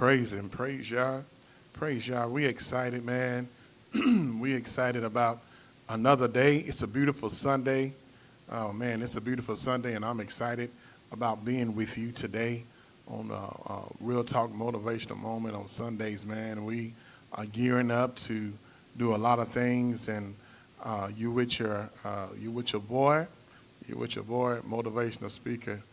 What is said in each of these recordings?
Praise Him. Praise Yah. Praise Yah. We excited, man. We excited about another day. It's a beautiful Sunday. Oh, man, it's a beautiful Sunday, and I'm excited about being with you today on Real Talk Motivational Moment on Sundays, man. We are gearing up to do a lot of things, and you with your boy, motivational speaker,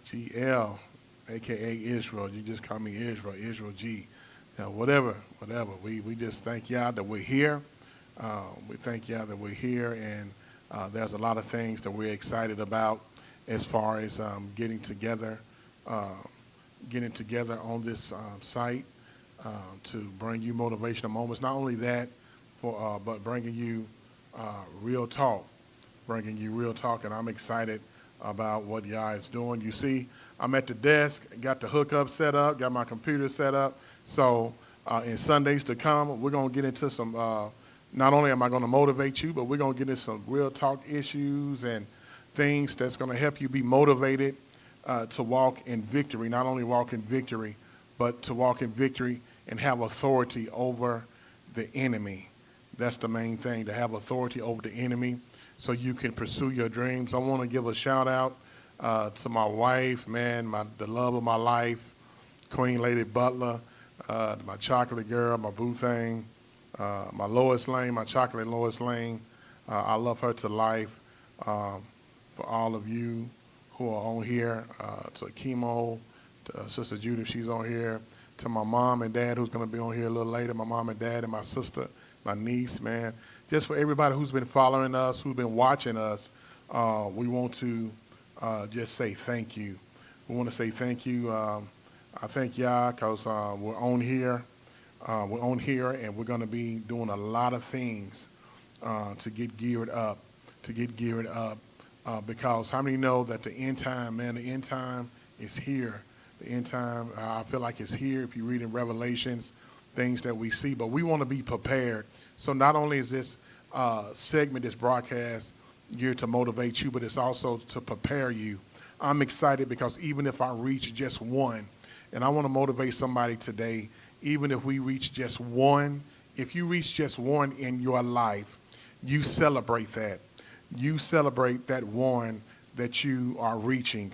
G.L.AKA Israel. You just call me Israel G. Whatever. We just thank y'all that we're here. We thank y'all that we're here, and there's a lot of things that we're excited about as far as getting together on this site to bring you motivational moments. Not only that, but bringing you real talk, and I'm excited about what y'all is doing. You see, I'm at the desk, got the hookup set up, got my computer set up. So in Sundays to come, we're going to get into some, not only am I going to motivate you, but we're going to get into some real talk issues and things that's going to help you be motivated to walk in victory. Not only walk in victory, but to walk in victory and have authority over the enemy. That's the main thing, to have authority over the enemy so you can pursue your dreams. I want to give a shout out to my wife, man, the love of my life, Queen Lady Butler, my chocolate girl, my boo thing, my Lois Lane, my chocolate Lois Lane. I love her to life. For all of you who are on here, to Chemo, to Sister Judith, she's on here, to my mom and dad who's going to be on here a little later, my mom and dad and my sister, my niece, man. Just for everybody who's been following us, who's been watching us, we want to just say thank you. We want to say thank you. I thank y'all because we're on here. And we're going to be doing a lot of things to get geared up, because how many know that the end time, man, the end time is here. The end time, I feel like it's here if you read in Revelations, things that we see, but we want to be prepared. So not only is this segment, this broadcast, geared to motivate you, but it's also to prepare you. I'm excited because even if I reach just one, and I want to motivate somebody today, even if we reach just one, if you reach just one in your life, you celebrate that. You celebrate that one that you are reaching,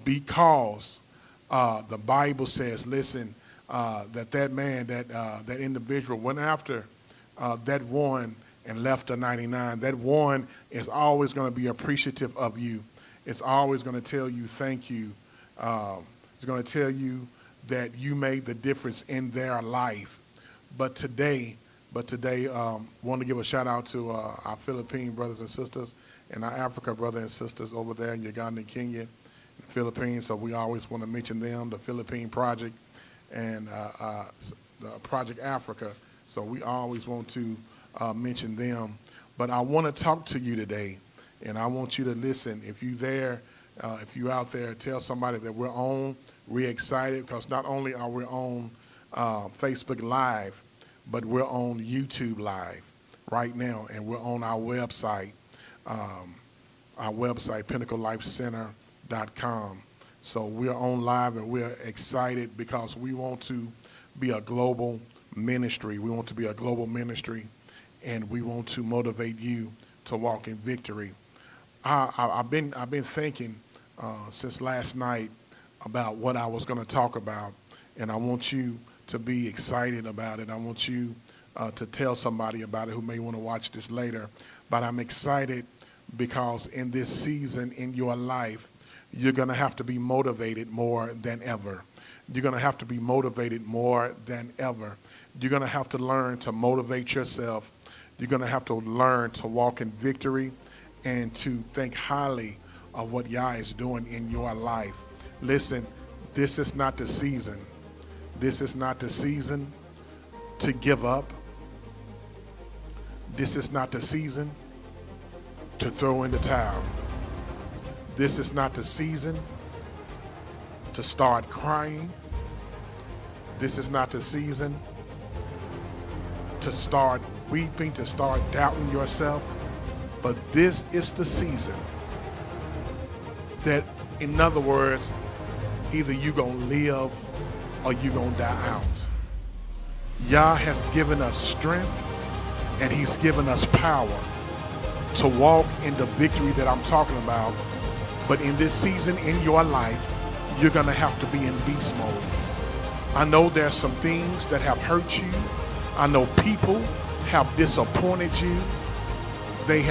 because the Bible says, listen, that man, that individual went after that one and left the 99. That one is always going to be appreciative of you. It's always going to tell you thank you. It's going to tell you that you made the difference in their life. But today, want to give a shout out to our Philippine brothers and sisters and our Africa brothers and sisters over there in Uganda and Kenya, the Philippines. So we always want to mention them, the Philippine Project and the Project Africa. So we always want to mention them. But I want to talk to you today, and I want you to listen. If you're out there, tell somebody that we're on. We're excited because not only are we on Facebook Live, but we're on YouTube Live right now, and we're on our website, pinnaclelifecenter.com. So we're on live, and we're excited because we want to be a global ministry. We want to be a global ministry, and we want to motivate you to walk in victory. I've been thinking since last night about what I was going to talk about, and I want you to be excited about it. I want you to tell somebody about it who may want to watch this later. But I'm excited because in this season in your life, you're going to have to be motivated more than ever. You're going to have to be motivated more than ever. You're going to have to learn to motivate yourself. You're going to have to learn to walk in victory and to think highly of what Yah is doing in your life. Listen, this is not the season. This is not the season to give up. This is not the season to throw in the towel. This is not the season to start crying. This is not the season to start weeping, to start doubting yourself. But this is the season that, in other words, either you're going to live or you're going to die out. Yah has given us strength, and he's given us power to walk in the victory that I'm talking about. But in this season in your life, you're going to have to be in beast mode. I know there's some things that have hurt you. I know people have disappointed you. They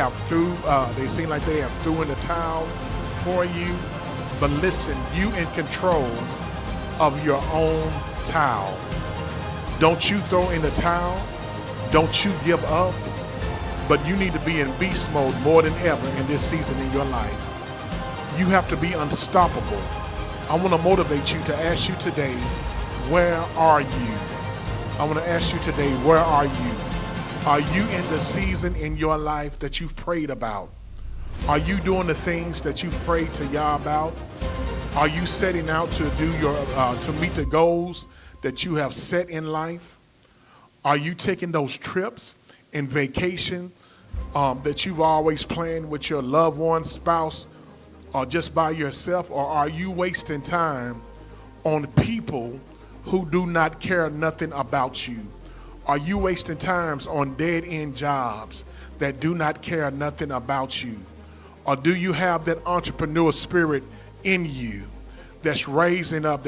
seem like they have threw in the towel for you. But listen, you in control of your own towel. Don't you throw in the towel. Don't you give up. But you need to be in beast mode more than ever in this season in your life. You have to be unstoppable. I want to motivate you to ask you today, where are you? I want to ask you today, where are you? Are you in the season in your life that you've prayed about? Are you doing the things that you've prayed to Yah about? Are you setting out to to meet the goals that you have set in life? Are you taking those trips and vacation that you've always planned with your loved one, spouse, or just by yourself? Or are you wasting time on people who do not care nothing about you? Are you wasting times on dead-end jobs that do not care nothing about you? Or do you have that entrepreneur spirit in you that's rising up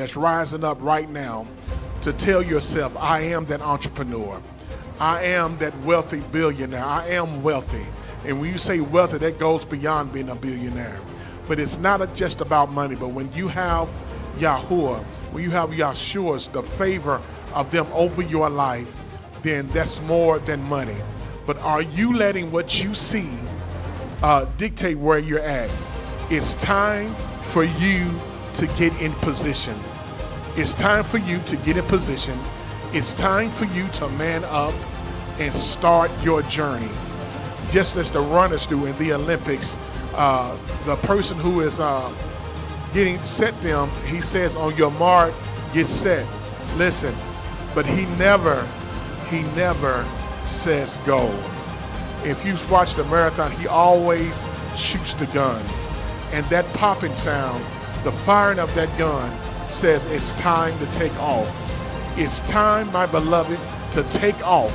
right now to tell yourself, I am that entrepreneur. I am that wealthy billionaire. I am wealthy. And when you say wealthy, that goes beyond being a billionaire. But it's not just about money, but when you have Yahuwah, when you have Yahshua's, the favor of them over your life, then that's more than money. But are you letting what you see dictate where you're at? It's time for you to get in position. It's time for you to get in position. It's time for you to man up and start your journey. Just as the runners do in the Olympics, the person who is getting set them, he says, on your mark, get set. Listen, but he never says go. If you've watched the marathon, he always shoots the gun. And that popping sound, the firing of that gun, says it's time to take off. It's time, my beloved, to take off.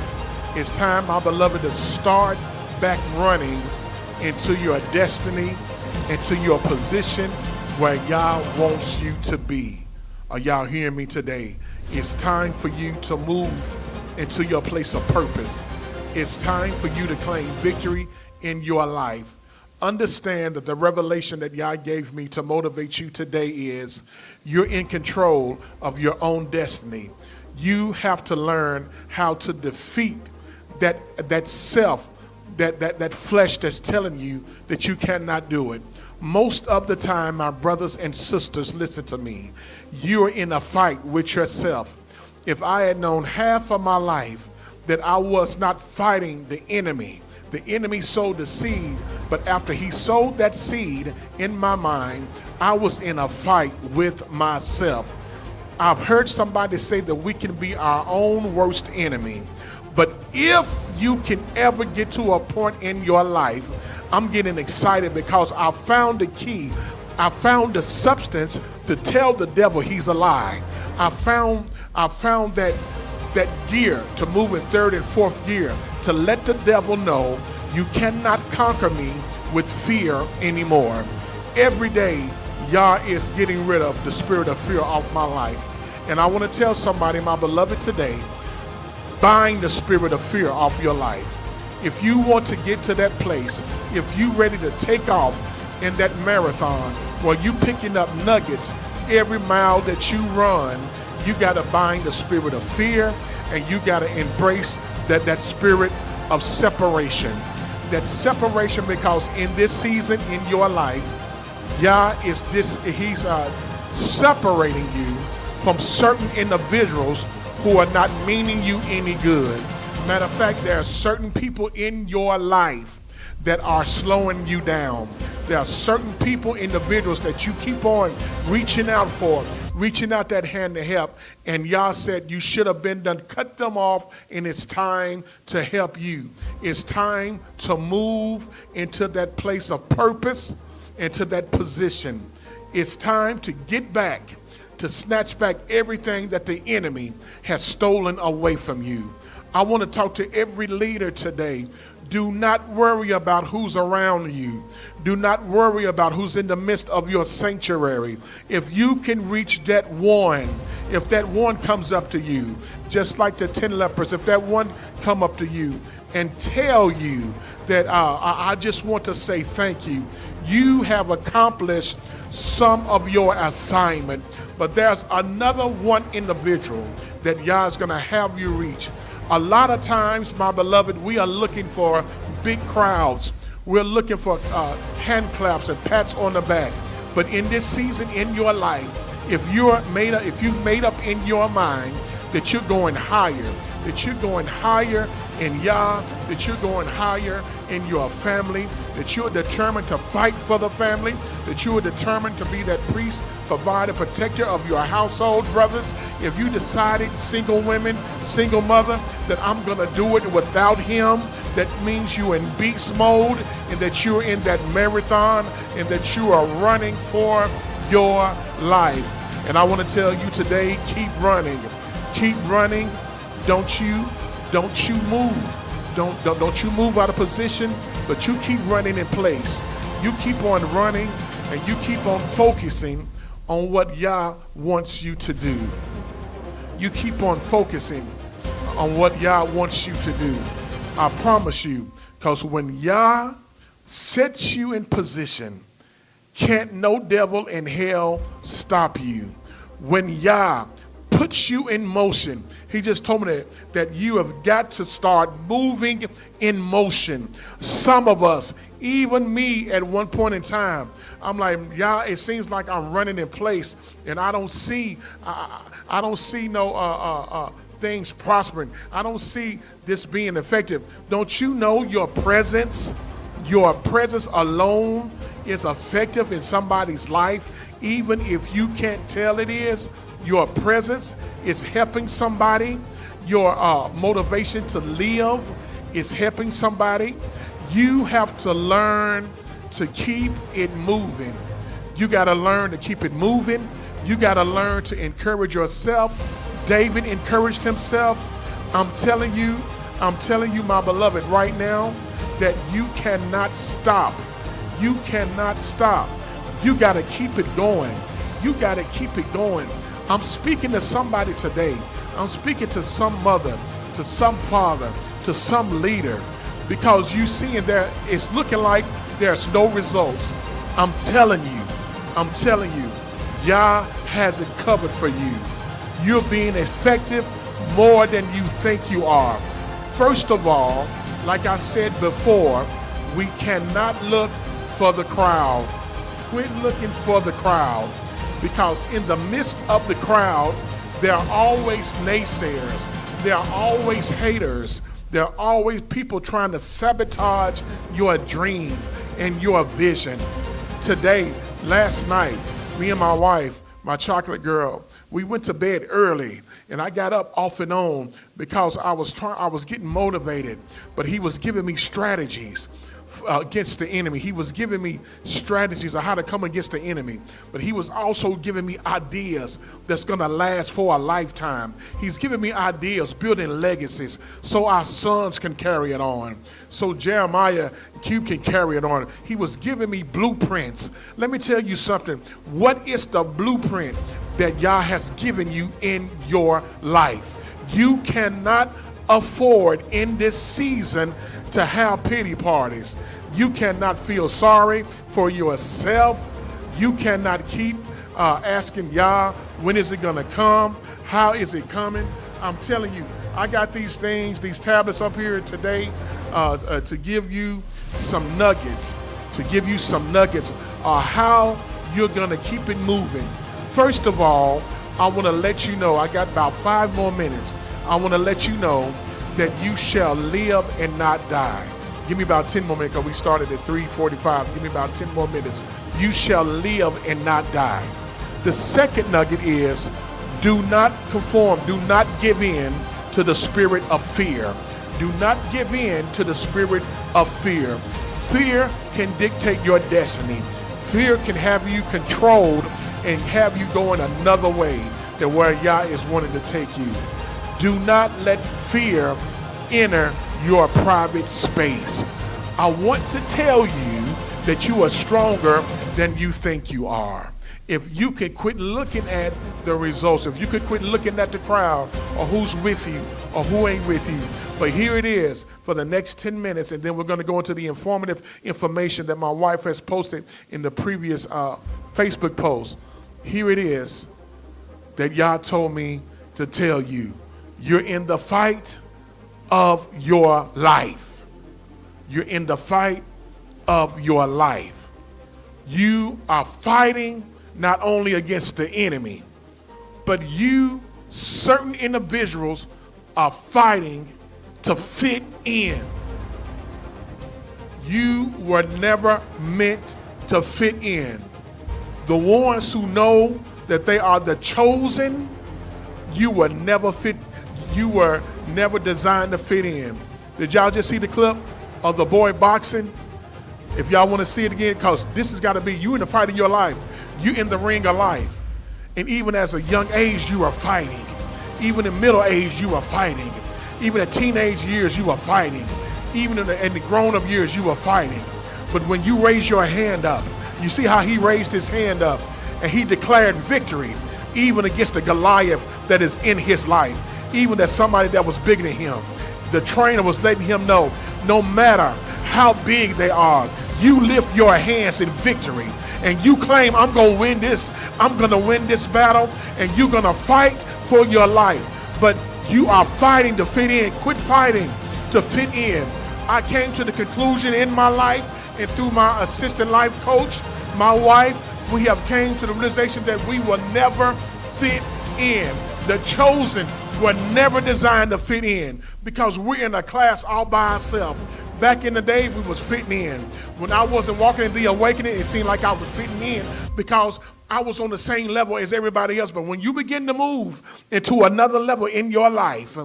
It's time, my beloved, to start back running into your destiny, into your position where Yah wants you to be. Are y'all hearing me today? It's time for you to move into your place of purpose. It's time for you to claim victory in your life. Understand that the revelation that Yah gave me to motivate you today is you're in control of your own destiny. You have to learn how to defeat that self, that flesh that's telling you that you cannot do it. Most of the time, my brothers and sisters, listen to me. You're in a fight with yourself. If I had known half of my life that I was not fighting the enemy sowed the seed, but after he sowed that seed in my mind, I was in a fight with myself. I've heard somebody say that we can be our own worst enemy. But if you can ever get to a point in your life, I'm getting excited because I found the key. I found the substance to tell the devil he's a lie. I found that gear to move in third and fourth gear to let the devil know you cannot conquer me with fear anymore. Every day, Yah is getting rid of the spirit of fear off my life. And I want to tell somebody, my beloved, today, bind the spirit of fear off your life. If you want to get to that place, if you ready to take off in that marathon where you picking up nuggets every mile that you run, you got to bind the spirit of fear, and you got to embrace that spirit of separation. That separation, because in this season in your life, Yah is he's separating you from certain individuals who are not meaning you any good. Matter of fact, there are certain people in your life that are slowing you down. There are certain people, individuals that you keep on reaching out for, reaching out that hand to help. And Yah said you should have been done. Cut them off, and it's time to help you. It's time to move into that place of purpose, into that position. It's time to get back to snatch back everything that the enemy has stolen away from you. I want to talk to every leader today. Do not worry about who's around you. Do not worry about who's in the midst of your sanctuary. If you can reach that one, if that one comes up to you, just like the 10 lepers, if that one come up to you and tell you that I just want to say thank you, you have accomplished some of your assignment. But there's another one individual that Yah is going to have you reach. A lot of times, my beloved, we are looking for big crowds. We're looking for hand claps and pats on the back. But in this season in your life, if you've made up in your mind that you're going higher, that you're going higher in Yah, that you're going higher in your family, that you're determined to fight for the family, that you are determined to be that priest, provider, protector of your household, brothers. If you decided, single women, single mother, that I'm going to do it without him, that means you're in beast mode and that you're in that marathon and that you are running for your life. And I want to tell you today, keep running. Keep running. Don't you move. Don't you move out of position, but you keep running in place. You keep on running and you keep on focusing on what Yah wants you to do. You keep on focusing on what Yah wants you to do. I promise you, because when Yah sets you in position, can't no devil in hell stop you. When Yah puts you in motion, he just told me that you have got to start moving in motion. Some of us, even me at one point in time, I'm like, yeah, it seems like I'm running in place and I don't see no things prospering. I don't see this being effective. Don't you know your presence alone is effective in somebody's life, even if you can't tell it is? Your presence is helping somebody. Your motivation to live is helping somebody. You have to learn to keep it moving. You got to learn to keep it moving. You got to learn to encourage yourself. David encouraged himself. I'm telling you, my beloved, right now, that you cannot stop. You cannot stop. You got to keep it going. You got to keep it going. I'm speaking to somebody today. I'm speaking to some mother, to some father, to some leader, because you see in there, it's looking like there's no results. I'm telling you, Yah has it covered for you. You're being effective more than you think you are. First of all, like I said before, we cannot look for the crowd. Quit looking for the crowd. Because in the midst of the crowd, there are always naysayers. There are always haters. There are always people trying to sabotage your dream and your vision. Today, last night, me and my wife, my chocolate girl, we went to bed early, and I got up off and on because I was getting motivated, but he was giving me strategies against the enemy. He was giving me strategies of how to come against the enemy, but he was also giving me ideas that's going to last for a lifetime. He's giving me ideas, building legacies so our sons can carry it on, so Jeremiah Q can carry it on. He was giving me blueprints. Let me tell you something. What is the blueprint that Yah has given you in your life? You cannot afford in this season to have pity parties. You cannot feel sorry for yourself. You cannot keep asking Yah, when is it gonna come? How is it coming? I'm telling you, I got these things, these tablets up here today to give you some nuggets, how you're gonna keep it moving. First of all, I wanna let you know, I got about 5 more minutes. I wanna let you know that you shall live and not die. Give me about 10 more minutes, because we started at 3:45. Give me about 10 more minutes. You shall live and not die. The second nugget is, do not conform, do not give in to the spirit of fear. Do not give in to the spirit of fear. Fear can dictate your destiny. Fear can have you controlled and have you going another way than where Yah is wanting to take you. Do not let fear enter your private space. I want to tell you that you are stronger than you think you are. If you can quit looking at the results, if you could quit looking at the crowd or who's with you or who ain't with you. But here it is for the next 10 minutes, and then we're going to go into the informative information that my wife has posted in the previous Facebook post. Here it is that Yah told me to tell you. You're in the fight of your life. You're in the fight of your life. You are fighting not only against the enemy, but you, certain individuals, are fighting to fit in. You were never meant to fit in. The ones who know that they are the chosen, you were never designed to fit in. Did y'all just see the clip of the boy boxing? If y'all want to see it again, because this has got to be you in the fight of your life. You in the ring of life. And even as a young age, you are fighting. Even in middle age, you are fighting. Even at teenage years, you are fighting. Even in the grown-up years, you are fighting. But when you raise your hand up, you see how he raised his hand up and he declared victory even against the Goliath that is in his life, even that somebody that was bigger than him. The trainer was letting him know, no matter how big they are, you lift your hands in victory and you claim, I'm going to win this. I'm going to win this battle, and you're going to fight for your life. But you are fighting to fit in. Quit fighting to fit in. I came to the conclusion in my life and through my assistant life coach, my wife, we have came to the realization that we will never fit in. The chosen were never designed to fit in because we're in a class all by ourselves. Back in the day, we was fitting in. When I wasn't walking in the awakening, it seemed like I was fitting in because I was on the same level as everybody else. But when you begin to move into another level in your life,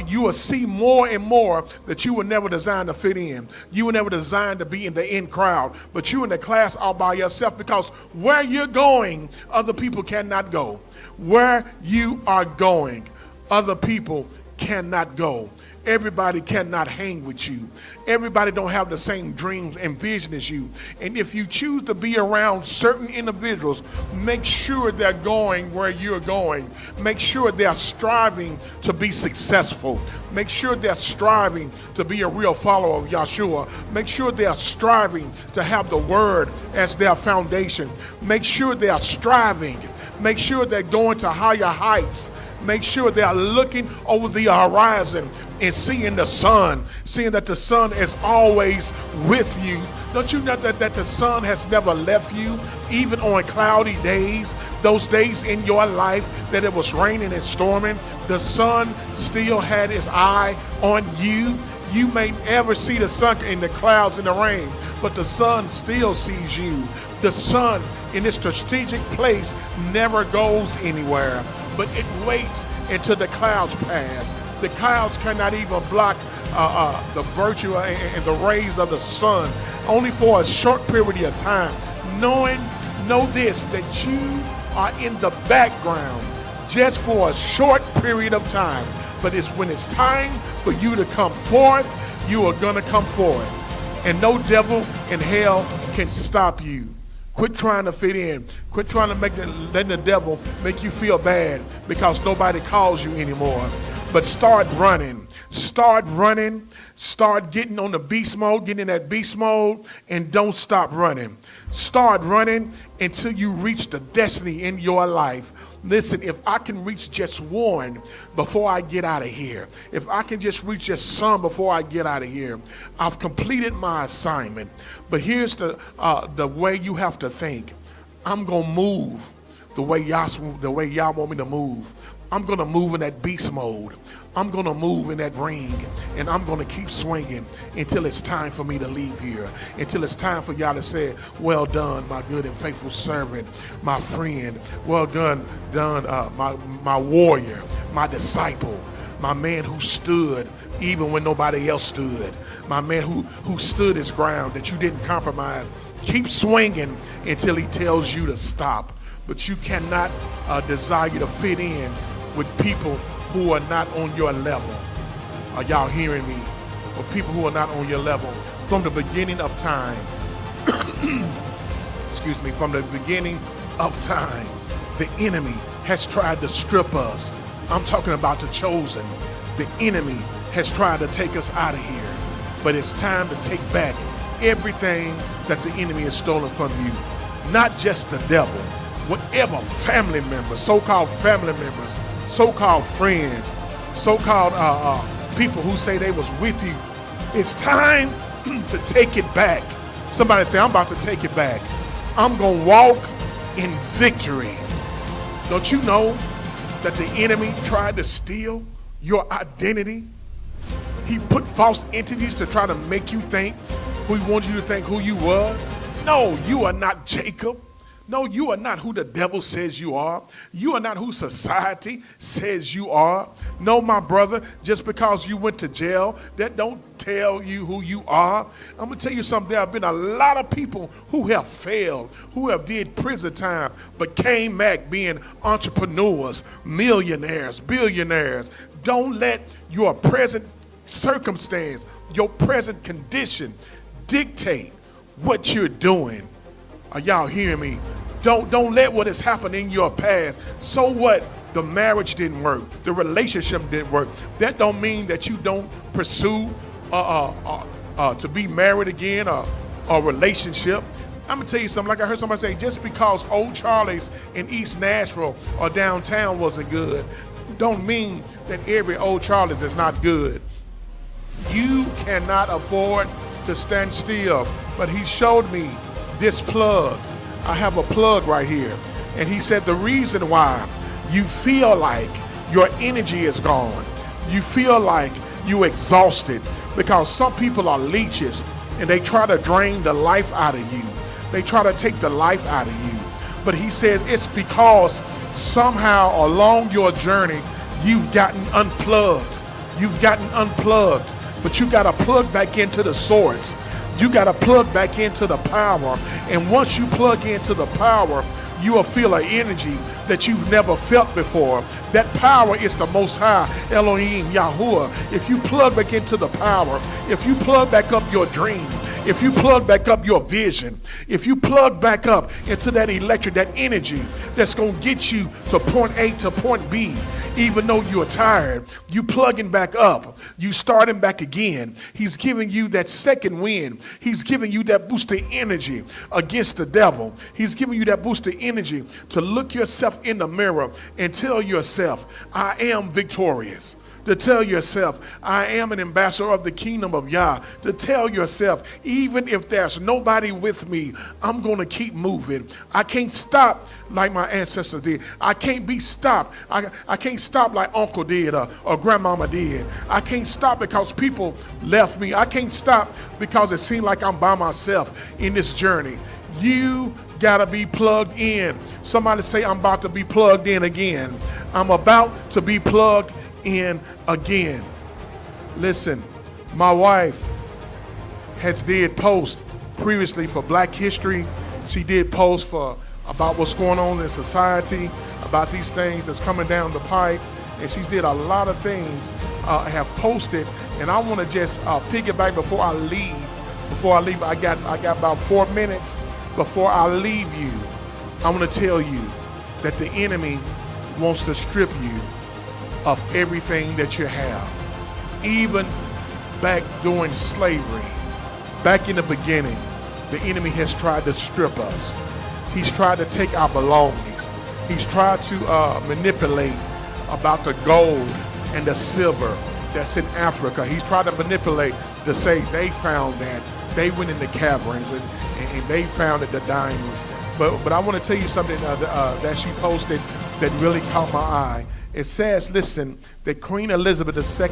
you will see more and more that you were never designed to fit in. You were never designed to be in the in crowd, but you in the class all by yourself, because where you're going, other people cannot go. Where you are going, other people cannot go. Everybody cannot hang with you. Everybody don't have the same dreams and vision as you. And if you choose to be around certain individuals, make sure they're going where you're going. Make sure they're striving to be successful. Make sure they're striving to be a real follower of Yahshua. Make sure they're striving to have the word as their foundation. Make sure they're striving. Make sure they're going to higher heights. Make sure they are looking over the horizon and seeing the sun, seeing that the sun is always with you. Don't you know that the sun has never left you, even on cloudy days, those days in your life that it was raining and storming, the sun still had his eye on you. You may never see the sun in the clouds in the rain, but the sun still sees you. The sun in its strategic place never goes anywhere, but it waits until the clouds pass. The clouds cannot even block the virtue and the rays of the sun, only for a short period of time. Know this, that you are in the background just for a short period of time. But it's when it's time for you to come forth, you are going to come forth. And no devil in hell can stop you. Quit trying to fit in. Quit trying to letting the devil make you feel bad because nobody calls you anymore. But start running. Start running. Start getting on the beast mode, getting in that beast mode, and don't stop running. Start running until you reach the destiny in your life. Listen, if I can reach just one before I get out of here, if I can just reach just some before I get out of here, I've completed my assignment. But here's the way you have to think. I'm going to move the way y'all want me to move. I'm going to move in that beast mode. I'm going to move in that ring, and I'm going to keep swinging until it's time for me to leave here, until it's time for y'all to say, well done, my good and faithful servant, my friend. Well done, my warrior, my disciple, my man who stood even when nobody else stood, my man who stood his ground, that you didn't compromise. Keep swinging until he tells you to stop. but you cannot desire to fit in with people who are not on your level. Are y'all hearing me? Or people who are not on your level. From the beginning of time, excuse me, from the beginning of time, the enemy has tried to strip us. I'm talking about the chosen. The enemy has tried to take us out of here. But it's time to take back everything that the enemy has stolen from you. Not just the devil, whatever family members, so-called family members, so-called friends, so-called people who say they was with you. It's time to take it back. Somebody say, I'm about to take it back. I'm going to walk in victory. Don't you know that the enemy tried to steal your identity? He put false entities to try to make you think who he wanted you to think who you were. No, you are not Jacob. No, you are not who the devil says you are. You are not who society says you are. No, my brother, just because you went to jail, that don't tell you who you are. I'm going to tell you something. There have been a lot of people who have failed, who have did prison time, but came back being entrepreneurs, millionaires, billionaires. Don't let your present circumstance, your present condition dictate what you're doing. Are y'all hearing me? Don't let what has happened in your past. So what? The marriage didn't work. The relationship didn't work. That don't mean that you don't pursue to be married again or a relationship. I'm gonna tell you something. Like I heard somebody say, just because Old Charlie's in East Nashville or downtown wasn't good, don't mean that every Old Charlie's is not good. You cannot afford to stand still. But he showed me this plug. I have a plug right here. And he said the reason why you feel like your energy is gone, you feel like you're exhausted, because some people are leeches and they try to drain the life out of you. They try to take the life out of you. But he said it's because somehow along your journey, you've gotten unplugged. You've gotten unplugged, but you got to plug back into the source. You got to plug back into the power. And once you plug into the power, you will feel an energy that you've never felt before. That power is the Most High, Elohim, Yahuwah. If you plug back into the power, if you plug back up your dream, if you plug back up your vision, if you plug back up into that electric, that energy that's going to get you to point A to point B, even though you're tired, you plugging back up, you starting back again. He's giving you that second wind. He's giving you that boost of energy against the devil. He's giving you that boost of energy to look yourself in the mirror and tell yourself, I am victorious. To tell yourself, I am an ambassador of the kingdom of Yah. To tell yourself, even if there's nobody with me, I'm going to keep moving. I can't stop like my ancestors did. I can't be stopped. I can't stop like Uncle did or Grandmama did. I can't stop because people left me. I can't stop because it seemed like I'm by myself in this journey. You got to be plugged in. Somebody say, I'm about to be plugged in again. I'm about to be plugged in again. Listen, my wife has did posts previously for Black History. She did posts for about what's going on in society, about these things that's coming down the pipe, and she's did a lot of things. Have posted, and I want to just piggyback before I leave. I got about 4 minutes before I leave you. I want to tell you that the enemy wants to strip you of everything that you have. Even back during slavery, back in the beginning, the enemy has tried to strip us. He's tried to take our belongings. He's tried to manipulate about the gold and the silver that's in Africa. He's tried to manipulate to say they found that. They went in the caverns and they found the diamonds. But I want to tell you something that she posted that really caught my eye. It says, listen, that Queen Elizabeth II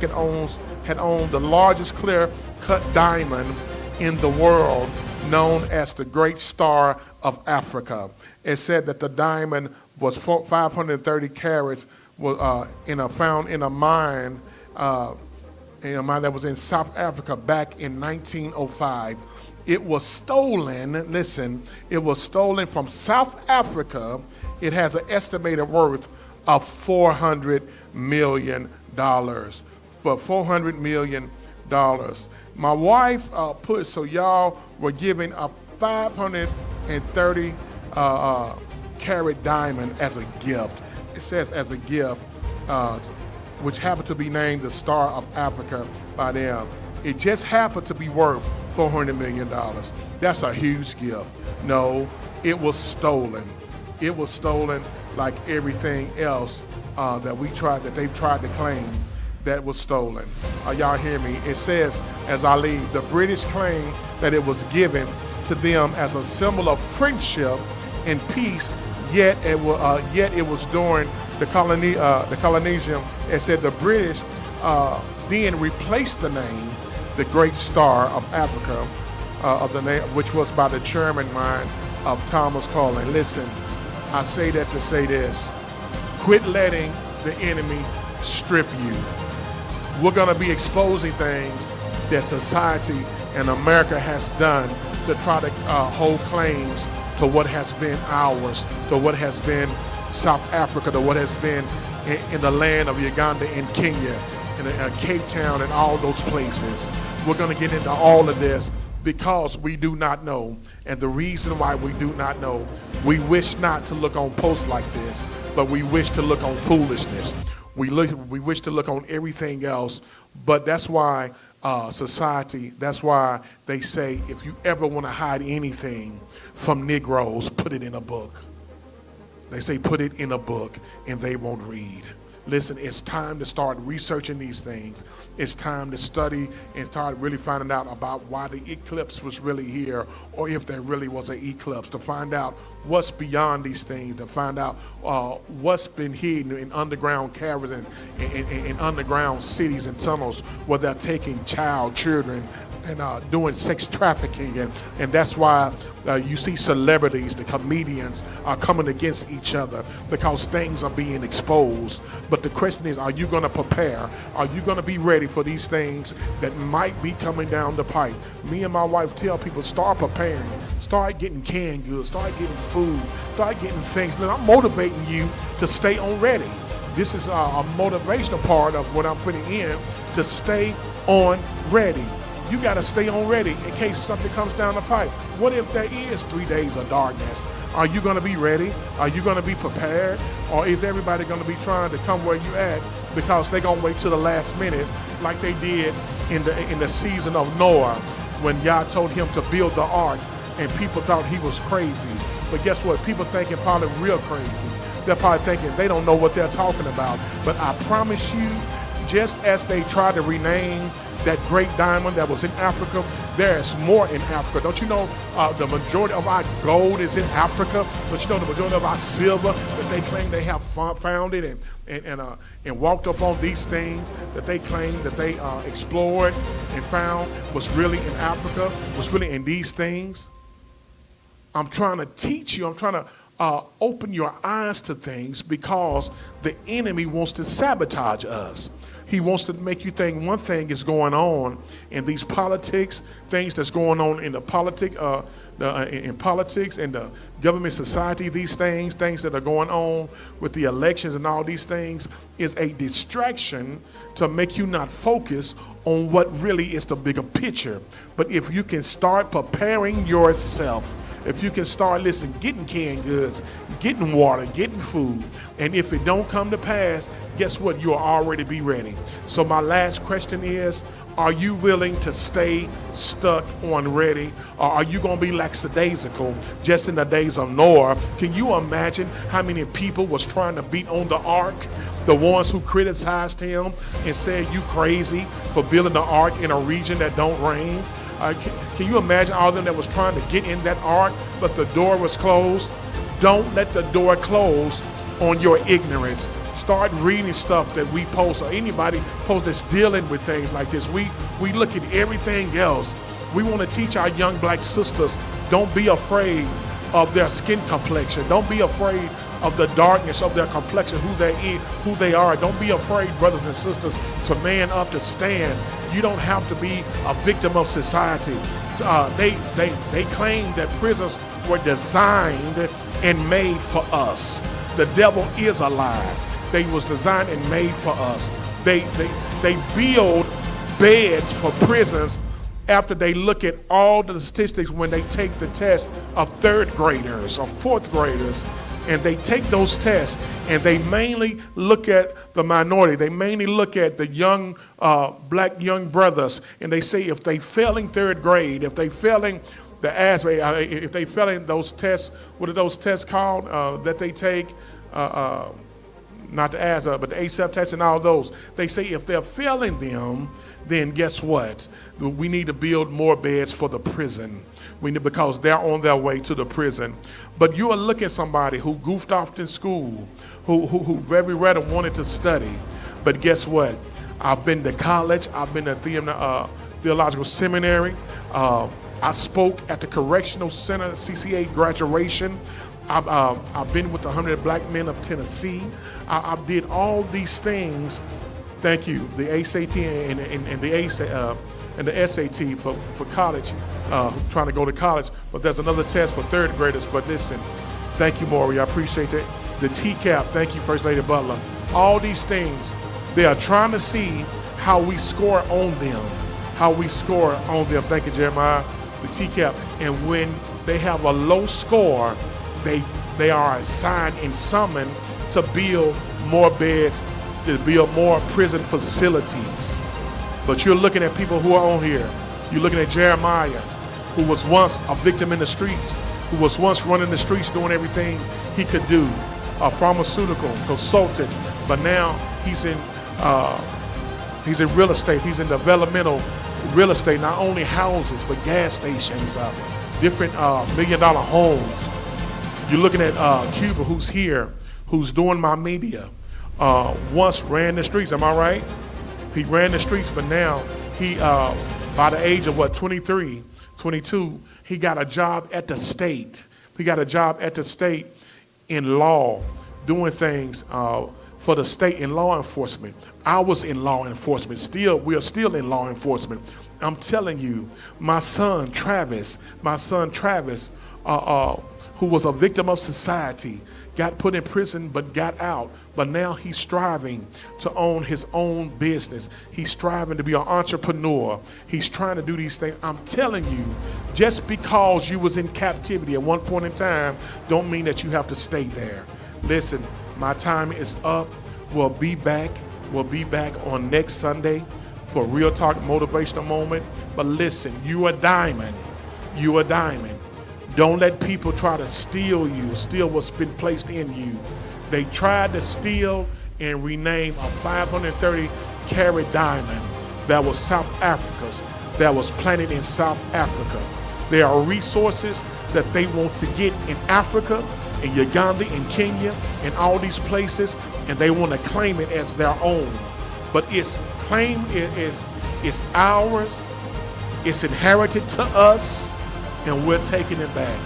had owned the largest clear-cut diamond in the world, known as the Great Star of Africa. It said that the diamond was 530 carats, was found in a mine that was in South Africa back in 1905. It was stolen, listen, it was stolen from South Africa it has an estimated worth of $400 million. For $400 million. My wife put, so y'all were giving a 530 carat diamond as a gift. It says as a gift, which happened to be named the Star of Africa by them. It just happened to be worth $400 million. That's a huge gift. No, it was stolen. It was stolen like everything else that they've tried to claim that was stolen. Y'all hear me? It says, as I leave, the British claim that it was given to them as a symbol of friendship and peace, yet it was during the colonization. It said the British then replaced the name, the Great Star of Africa, of the name, which was by the chairman mind of Thomas Cullen. Listen, I say that to say this: quit letting the enemy strip you. We're going to be exposing things that society and America has done to try to hold claims to what has been ours, to what has been South Africa, to what has been in the land of Uganda and Kenya, and Cape Town and all those places. We're going to get into all of this because we do not know. And the reason why we do not know, we wish not to look on posts like this, but we wish to look on foolishness. We wish to look on everything else, but that's why society, that's why they say if you ever want to hide anything from Negroes, put it in a book. They say put it in a book and they won't read. Listen, it's time to start researching these things. It's time to study and start really finding out about why the eclipse was really here, or if there really was an eclipse, to find out what's beyond these things, to find out what's been hidden in underground caverns and in underground cities and tunnels where they're taking children and doing sex trafficking, and that's why you see celebrities, the comedians, are coming against each other because things are being exposed. But the question is, are you going to prepare? Are you going to be ready for these things that might be coming down the pipe? Me and my wife tell people, start preparing. Start getting canned goods. Start getting food. Start getting things. Look, I'm motivating you to stay on ready. This is a motivational part of what I'm putting in, to stay on ready. You got to stay on ready in case something comes down the pipe. What if there is 3 days of darkness? Are you going to be ready? Are you going to be prepared? Or is everybody going to be trying to come where you at because they're going to wait till the last minute like they did in the season of Noah, when Yah told him to build the ark and people thought he was crazy? But guess what? People thinking probably real crazy. They're probably thinking they don't know what they're talking about. But I promise you, just as they tried to rename that great diamond that was in Africa, there's more in Africa. Don't you know the majority of our gold is in Africa? Don't you know the majority of our silver that they claim they have found it and walked up on these things that they claim that they explored and found was really in Africa, was really in these things? I'm trying to teach you. I'm trying to open your eyes to things because the enemy wants to sabotage us. He wants to make you think one thing is going on in these politics, things that's going on in the in politics and the government society. These things that are going on with the elections and all these things is a distraction to make you not focus on what really is the bigger picture. But if you can start preparing yourself, if you can start, getting canned goods, getting water, getting food, and if it don't come to pass, guess what? You'll already be ready. So my last question is, are you willing to stay stuck on ready? Or are you going to be lackadaisical just in the days of Noah? Can you imagine how many people was trying to beat on the ark? The ones who criticized him and said, you crazy for building the ark in a region that don't rain? Can you imagine all of them that was trying to get in that ark, but the door was closed? Don't let the door close on your ignorance. Start reading stuff that we post, or anybody post that's dealing with things like this. We look at everything else. We want to teach our young black sisters, don't be afraid of their skin complexion. Don't be afraid of the darkness of their complexion, who they are. Don't be afraid, brothers and sisters, to man up, to stand. You don't have to be a victim of society. They claim that prisons were designed and made for us. The devil is a lie. They was designed and made for us. They build beds for prisons after they look at all the statistics when they take the test of third graders or fourth graders, and they take those tests and they mainly look at the minority. They mainly look at the young black young brothers, and they say if they failing third grade, if they failing the ASVAB, if they failing those tests, what are those tests called that they take? Not the ASVAB, but the ASAP test and all those. They say if they're failing them, then guess what? We need to build more beds for the prison. Because they're on their way to the prison. But you are looking at somebody who goofed off in school, who very rarely wanted to study. But guess what? I've been to college. I've been to theological seminary. I spoke at the Correctional Center CCA graduation. I've been with the 100 Black Men of Tennessee. I did all these things. Thank you. The ACT and the SAT for college, trying to go to college. But there's another test for third graders. But listen, thank you, Maury. I appreciate that. The TCAP, thank you, First Lady Butler. All these things, they are trying to see how we score on them. How we score on them. Thank you, Jeremiah. The TCAP. And when they have a low score, they are assigned and summoned to build more beds, to build more prison facilities. But you're looking at people who are on here. You're looking at Jeremiah, who was once a victim in the streets, who was once running the streets doing everything he could do, a pharmaceutical consultant, but now he's in real estate. He's in developmental real estate, not only houses, but gas stations, different $1 million homes. You're looking at Cuba, who's here, who's doing my media, once ran the streets, am I right? He ran the streets, but now he, by the age of 23, 22, he got a job at the state. He got a job at the state in law, doing things for the state in law enforcement. I was in law enforcement. We are still in law enforcement. I'm telling you, my son Travis, who was a victim of society, got put in prison but got out. But now he's striving to own his own business. He's striving to be an entrepreneur. He's trying to do these things. I'm telling you, just because you was in captivity at one point in time, don't mean that you have to stay there. Listen, my time is up. We'll be back. We'll be back on next Sunday for Real Talk Motivational Moment. But listen, you a diamond. You a diamond. Don't let people try to steal what's been placed in you. They tried to steal and rename a 530-carat diamond that was South Africa's, that was planted in South Africa. There are resources that they want to get in Africa, in Uganda, in Kenya, in all these places, and they want to claim it as their own. But it's ours, it's inherited to us, and we're taking it back.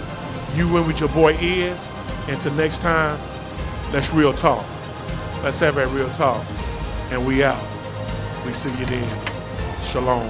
You win with your boy Is. Until next time, let's real talk. Let's have that real talk. And we out. We see you then. Shalom.